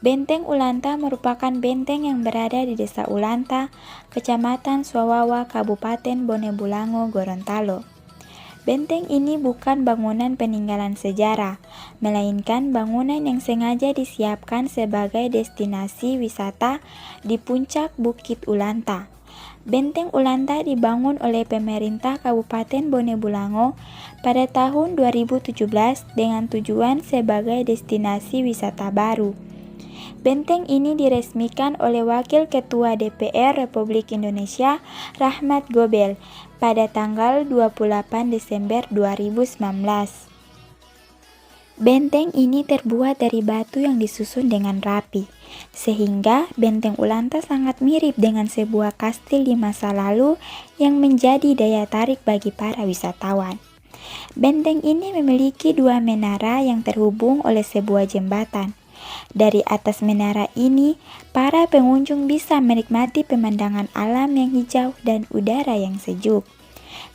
Benteng Ulanta merupakan benteng yang berada di Desa Ulanta, Kecamatan Swawawa, Kabupaten Bone Bolango, Gorontalo. Benteng ini bukan bangunan peninggalan sejarah, melainkan bangunan yang sengaja disiapkan sebagai destinasi wisata di puncak Bukit Ulanta. Benteng Ulanta dibangun oleh pemerintah Kabupaten Bone Bolango pada tahun 2017 dengan tujuan sebagai destinasi wisata baru. Benteng ini diresmikan oleh Wakil Ketua DPR Republik Indonesia Rahmat Gobel pada tanggal 28 Desember 2019. Benteng ini terbuat dari batu yang disusun dengan rapi, sehingga Benteng Ulanta sangat mirip dengan sebuah kastil di masa lalu yang menjadi daya tarik bagi para wisatawan. Benteng ini memiliki dua menara yang terhubung oleh sebuah jembatan. Dari atas menara ini, para pengunjung bisa menikmati pemandangan alam yang hijau dan udara yang sejuk.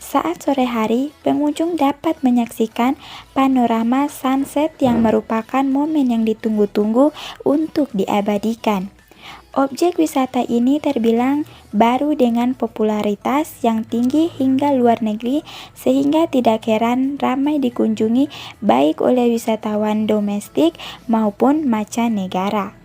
Saat sore hari, pengunjung dapat menyaksikan panorama sunset yang merupakan momen yang ditunggu-tunggu untuk diabadikan. Objek wisata ini terbilang baru dengan popularitas yang tinggi hingga luar negeri, sehingga tidak heran ramai dikunjungi baik oleh wisatawan domestik maupun mancanegara.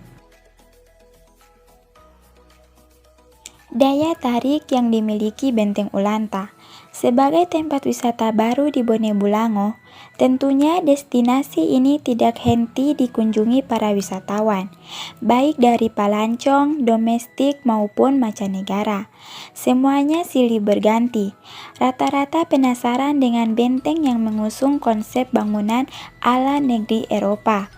Daya tarik yang dimiliki Benteng Ulanta. Sebagai tempat wisata baru di Bone Bolango, tentunya destinasi ini tidak henti dikunjungi para wisatawan, baik dari pelancong, domestik maupun mancanegara. Semuanya silih berganti. Rata-rata penasaran dengan benteng yang mengusung konsep bangunan ala negeri Eropa.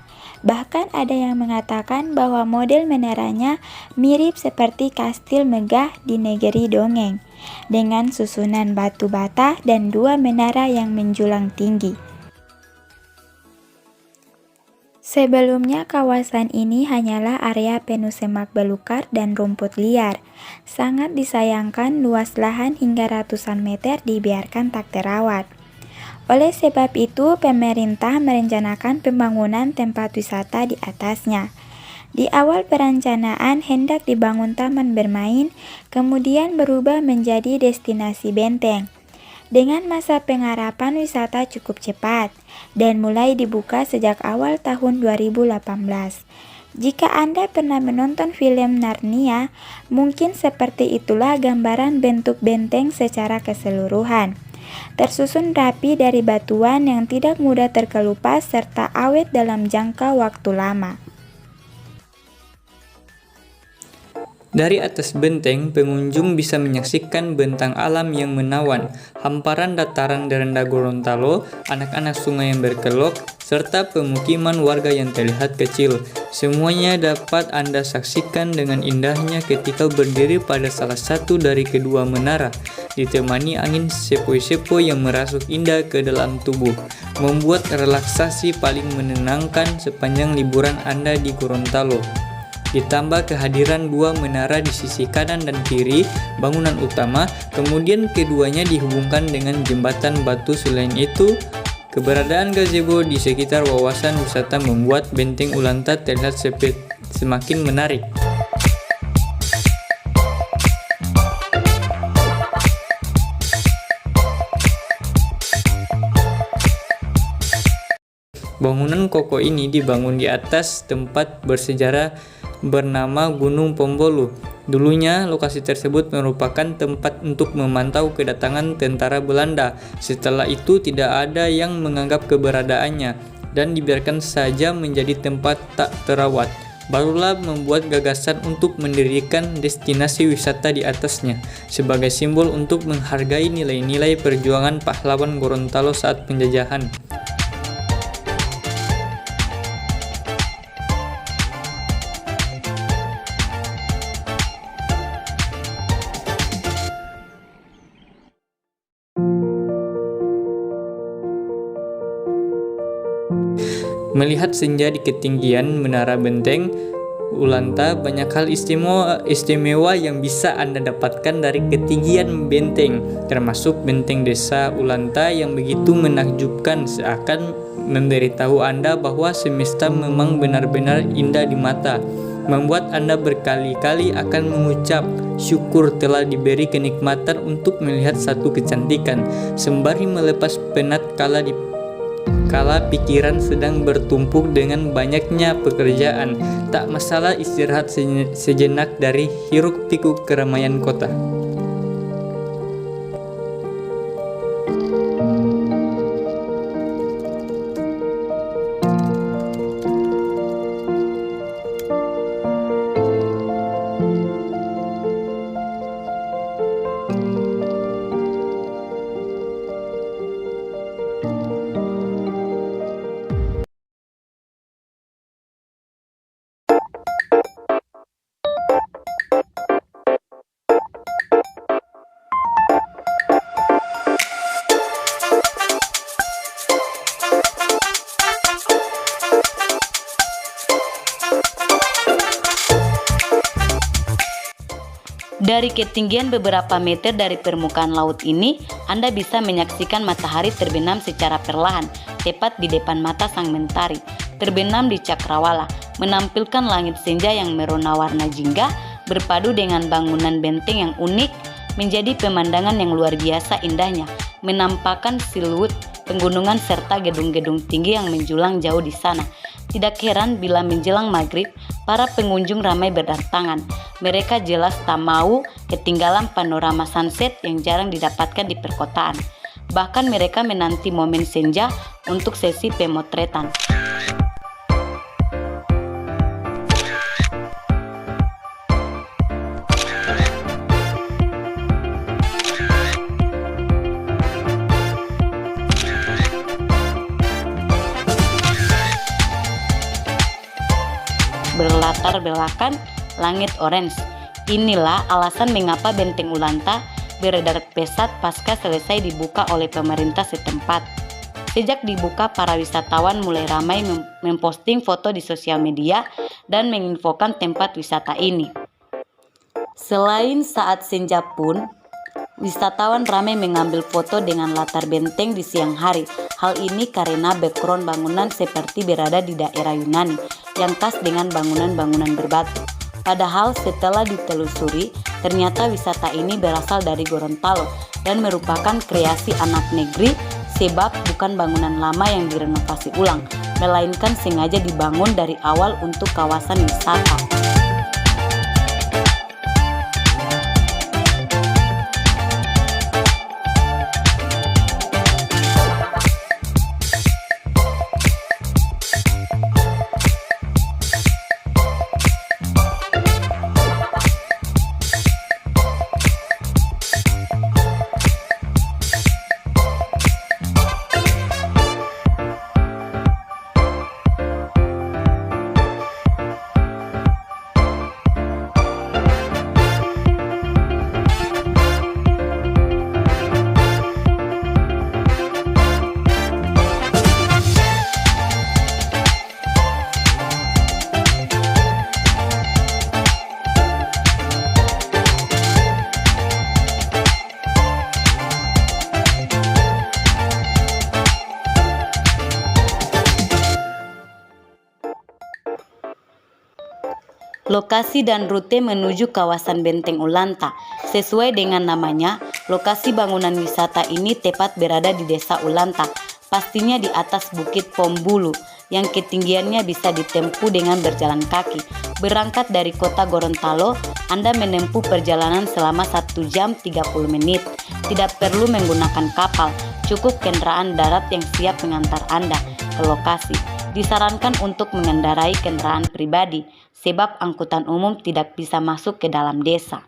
Bahkan ada yang mengatakan bahwa model menaranya mirip seperti kastil megah di negeri dongeng, dengan susunan batu bata dan dua menara yang menjulang tinggi. Sebelumnya kawasan ini hanyalah area penuh semak belukar dan rumput liar. Sangat disayangkan luas lahan hingga ratusan meter dibiarkan tak terawat. Oleh sebab itu, pemerintah merencanakan pembangunan tempat wisata di atasnya. Di awal perencanaan hendak dibangun taman bermain, kemudian berubah menjadi destinasi benteng. Dengan masa penggarapan wisata cukup cepat dan mulai dibuka sejak awal tahun 2018. Jika Anda pernah menonton film Narnia, mungkin seperti itulah gambaran bentuk benteng secara keseluruhan. Tersusun rapi dari batuan yang tidak mudah terkelupas serta awet dalam jangka waktu lama. Dari atas benteng, pengunjung bisa menyaksikan bentang alam yang menawan, hamparan dataran rendah Gorontalo, anak-anak sungai yang berkelok, serta pemukiman warga yang terlihat kecil. Semuanya dapat Anda saksikan dengan indahnya ketika berdiri pada salah satu dari kedua menara, ditemani angin sepoi-sepoi yang merasuk indah ke dalam tubuh, membuat relaksasi paling menenangkan sepanjang liburan Anda di Gorontalo. Ditambah kehadiran dua menara di sisi kanan dan kiri bangunan utama, kemudian keduanya dihubungkan dengan jembatan batu. Selain itu, keberadaan gazebo di sekitar wawasan wisata membuat Benteng Ulanta terlihat semakin menarik. Bangunan kokoh ini dibangun di atas tempat bersejarah bernama Gunung Pombolu. Dulunya, lokasi tersebut merupakan tempat untuk memantau kedatangan tentara Belanda. Setelah itu, tidak ada yang menganggap keberadaannya dan dibiarkan saja menjadi tempat tak terawat. Barulah membuat gagasan untuk mendirikan destinasi wisata di atasnya, sebagai simbol untuk menghargai nilai-nilai perjuangan pahlawan Gorontalo saat penjajahan. Melihat senja di ketinggian menara Benteng Ulanta, banyak hal istimewa yang bisa Anda dapatkan dari ketinggian benteng, termasuk benteng Desa Ulanta yang begitu menakjubkan, seakan memberitahu Anda bahwa semesta memang benar-benar indah di mata, membuat Anda berkali-kali akan mengucap syukur telah diberi kenikmatan untuk melihat satu kecantikan, sembari melepas penat kala pikiran sedang bertumpuk dengan banyaknya pekerjaan. Tak masalah istirahat sejenak dari hiruk-pikuk keramaian kota. Dari ketinggian beberapa meter dari permukaan laut ini, Anda bisa menyaksikan matahari terbenam secara perlahan, tepat di depan mata sang mentari. Terbenam di cakrawala, menampilkan langit senja yang merona warna jingga, berpadu dengan bangunan benteng yang unik, menjadi pemandangan yang luar biasa indahnya, menampakkan siluet pegunungan serta gedung-gedung tinggi yang menjulang jauh di sana. Tidak heran bila menjelang maghrib, para pengunjung ramai berdatangan. Mereka jelas tak mau ketinggalan panorama sunset yang jarang didapatkan di perkotaan. Bahkan mereka menanti momen senja untuk sesi pemotretan. Berlatar belakang langit orange. Inilah alasan mengapa Benteng Ulanta beredar pesat pasca selesai dibuka oleh pemerintah setempat. Sejak dibuka, para wisatawan mulai ramai memposting foto di sosial media dan menginfokan tempat wisata ini. Selain saat senja pun, wisatawan ramai mengambil foto dengan latar benteng di siang hari. Hal ini karena background bangunan seperti berada di daerah Yunani yang khas dengan bangunan-bangunan berbatu. Padahal setelah ditelusuri, ternyata wisata ini berasal dari Gorontalo dan merupakan kreasi anak negeri, sebab bukan bangunan lama yang direnovasi ulang, melainkan sengaja dibangun dari awal untuk kawasan wisata. Lokasi dan rute menuju kawasan Benteng Ulanta. Sesuai dengan namanya, lokasi bangunan wisata ini tepat berada di Desa Ulanta, pastinya di atas Bukit Pombulu, yang ketinggiannya bisa ditempuh dengan berjalan kaki. Berangkat dari kota Gorontalo, Anda menempuh perjalanan selama 1 jam 30 menit. Tidak perlu menggunakan kapal, cukup kendaraan darat yang siap mengantar Anda ke lokasi. Disarankan untuk mengendarai kendaraan pribadi, sebab angkutan umum tidak bisa masuk ke dalam desa.